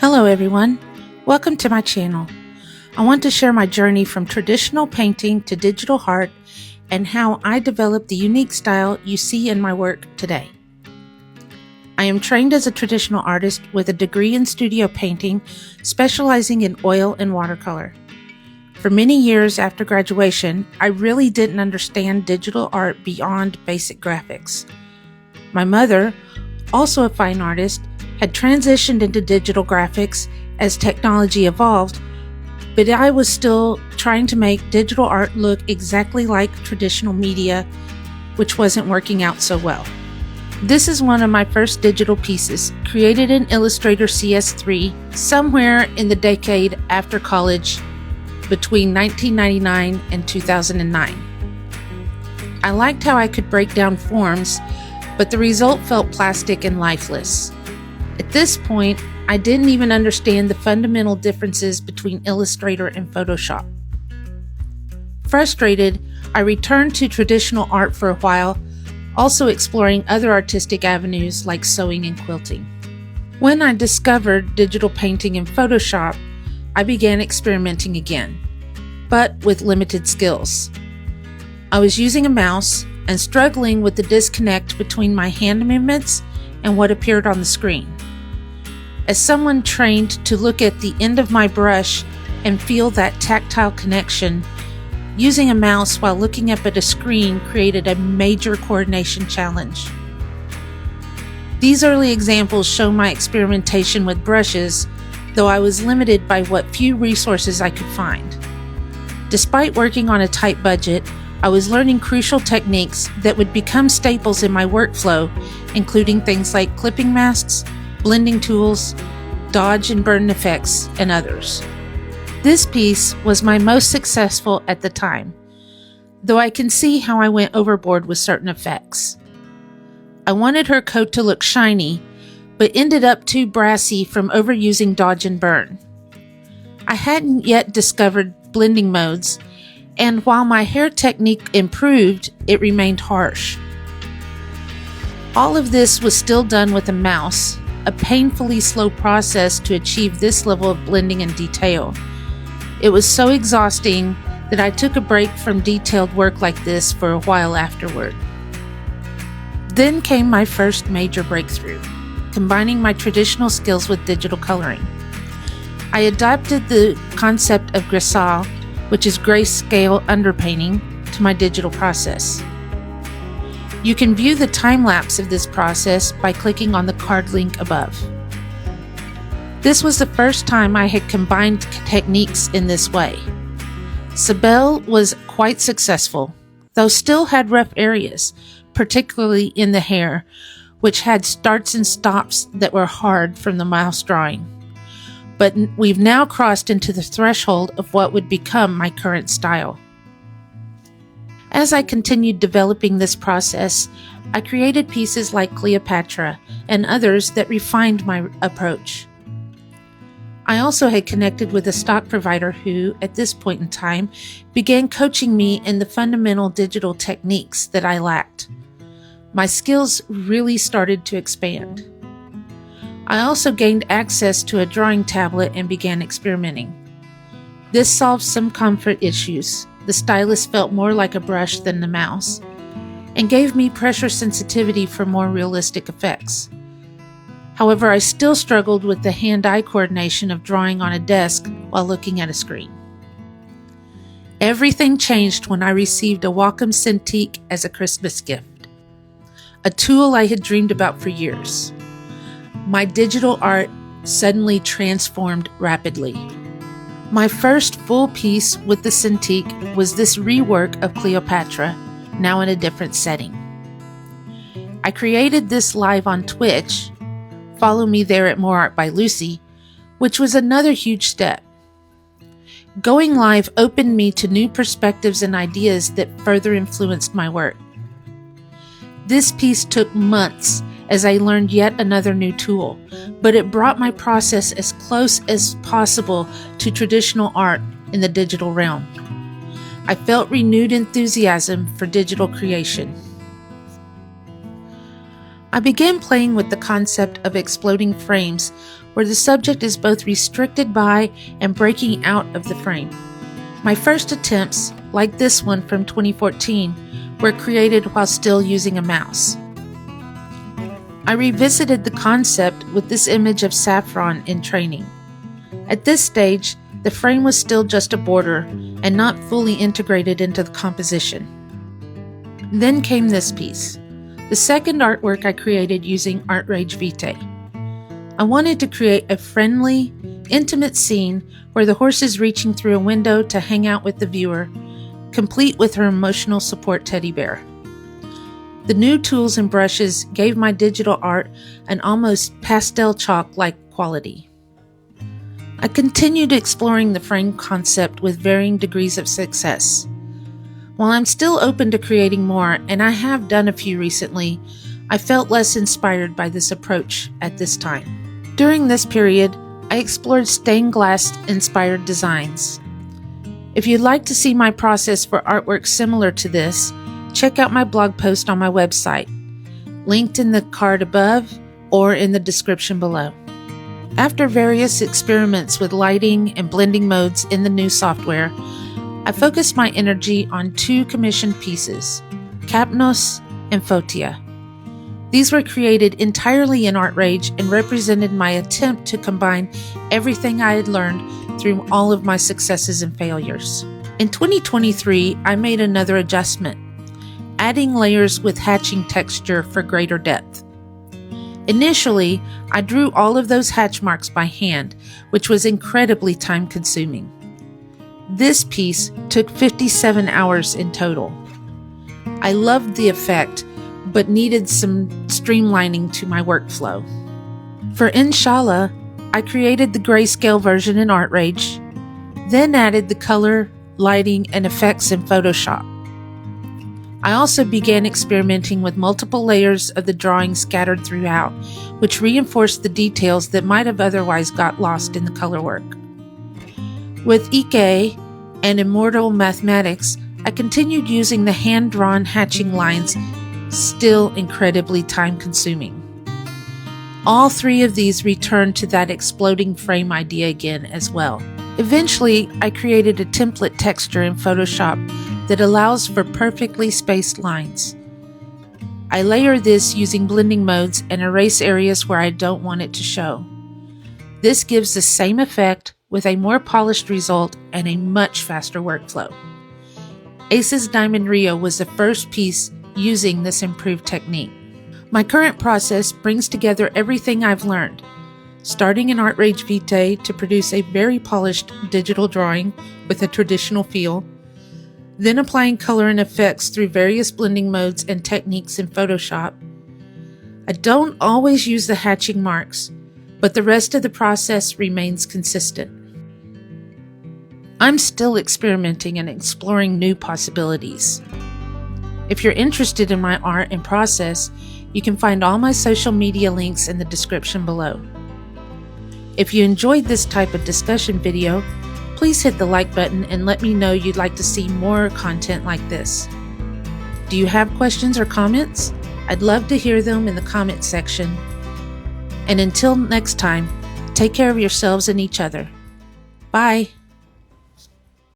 Hello everyone, welcome to my channel. I want to share my journey from traditional painting to digital art and how I developed the unique style you see in my work today. I am trained as a traditional artist with a degree in studio painting, specializing in oil and watercolor. For many years after graduation, I really didn't understand digital art beyond basic graphics. My mother, also a fine artist, had transitioned into digital graphics as technology evolved, but I was still trying to make digital art look exactly like traditional media, which wasn't working out so well. This is one of my first digital pieces, created in Illustrator CS3 somewhere in the decade after college, between 1999 and 2009. I liked how I could break down forms, but the result felt plastic and lifeless. At this point, I didn't even understand the fundamental differences between Illustrator and Photoshop. Frustrated, I returned to traditional art for a while, also exploring other artistic avenues like sewing and quilting. When I discovered digital painting in Photoshop, I began experimenting again, but with limited skills. I was using a mouse and struggling with the disconnect between my hand movements and what appeared on the screen. As someone trained to look at the end of my brush and feel that tactile connection, using a mouse while looking up at a screen created a major coordination challenge. These early examples show my experimentation with brushes, though I was limited by what few resources I could find. Despite working on a tight budget, I was learning crucial techniques that would become staples in my workflow, including things like clipping masks, blending tools, dodge and burn effects, and others. This piece was my most successful at the time, though I can see how I went overboard with certain effects. I wanted her coat to look shiny, but ended up too brassy from overusing dodge and burn. I hadn't yet discovered blending modes, and while my hair technique improved, it remained harsh. All of this was still done with a mouse, a painfully slow process to achieve this level of blending and detail. It was so exhausting that I took a break from detailed work like this for a while afterward. Then came my first major breakthrough, combining my traditional skills with digital coloring. I adapted the concept of grisaille, which is grayscale underpainting, to my digital process. You can view the time-lapse of this process by clicking on the card link above. This was the first time I had combined techniques in this way. Sabelle was quite successful, though still had rough areas, particularly in the hair, which had starts and stops that were hard from the mouse drawing. But we've now crossed into the threshold of what would become my current style. As I continued developing this process, I created pieces like Cleopatra and others that refined my approach. I also had connected with a stock provider who, at this point in time, began coaching me in the fundamental digital techniques that I lacked. My skills really started to expand. I also gained access to a drawing tablet and began experimenting. This solved some comfort issues. The stylus felt more like a brush than the mouse, and gave me pressure sensitivity for more realistic effects. However, I still struggled with the hand-eye coordination of drawing on a desk while looking at a screen. Everything changed when I received a Wacom Cintiq as a Christmas gift, a tool I had dreamed about for years. My digital art suddenly transformed rapidly. My first full piece with the Cintiq was this rework of Cleopatra, now in a different setting. I created this live on Twitch. Follow me there at MooreArtByLucy, which was another huge step. Going live opened me to new perspectives and ideas that further influenced my work. This piece took months as I learned yet another new tool, but it brought my process as close as possible to traditional art in the digital realm. I felt renewed enthusiasm for digital creation. I began playing with the concept of exploding frames where the subject is both restricted by and breaking out of the frame. My first attempts, like this one from 2014, were created while still using a mouse. I revisited the concept with this image of saffron in training. At this stage, the frame was still just a border and not fully integrated into the composition. Then came this piece, the second artwork I created using ArtRage Vitae. I wanted to create a friendly, intimate scene where the horse is reaching through a window to hang out with the viewer, complete with her emotional support teddy bear. The new tools and brushes gave my digital art an almost pastel chalk-like quality. I continued exploring the frame concept with varying degrees of success. While I'm still open to creating more, and I have done a few recently, I felt less inspired by this approach at this time. During this period, I explored stained glass inspired designs. If you'd like to see my process for artwork similar to this, check out my blog post on my website, linked in the card above or in the description below. After various experiments with lighting and blending modes in the new software, I focused my energy on two commissioned pieces, Kapnos and Fotia. These were created entirely in ArtRage and represented my attempt to combine everything I had learned through all of my successes and failures. In 2023, I made another adjustment, adding layers with hatching texture for greater depth. Initially, I drew all of those hatch marks by hand, which was incredibly time-consuming. This piece took 57 hours in total. I loved the effect, but needed some streamlining to my workflow. For Inshallah, I created the grayscale version in ArtRage, then added the color, lighting, and effects in Photoshop. I also began experimenting with multiple layers of the drawing scattered throughout, which reinforced the details that might have otherwise got lost in the color work. With Equine and Immortal Mathematics, I continued using the hand-drawn hatching lines, still incredibly time-consuming. All three of these returned to that exploding frame idea again as well. Eventually, I created a template texture in Photoshop that allows for perfectly spaced lines. I layer this using blending modes and erase areas where I don't want it to show. This gives the same effect with a more polished result and a much faster workflow. Ace's Diamond Rio was the first piece using this improved technique. My current process brings together everything I've learned, starting in ArtRage Vitae to produce a very polished digital drawing with a traditional feel, then applying color and effects through various blending modes and techniques in Photoshop. I don't always use the hatching marks, but the rest of the process remains consistent. I'm still experimenting and exploring new possibilities. If you're interested in my art and process, you can find all my social media links in the description below. If you enjoyed this type of discussion video, please hit the like button and let me know you'd like to see more content like this. Do you have questions or comments? I'd love to hear them in the comment section. And until next time, take care of yourselves and each other. Bye.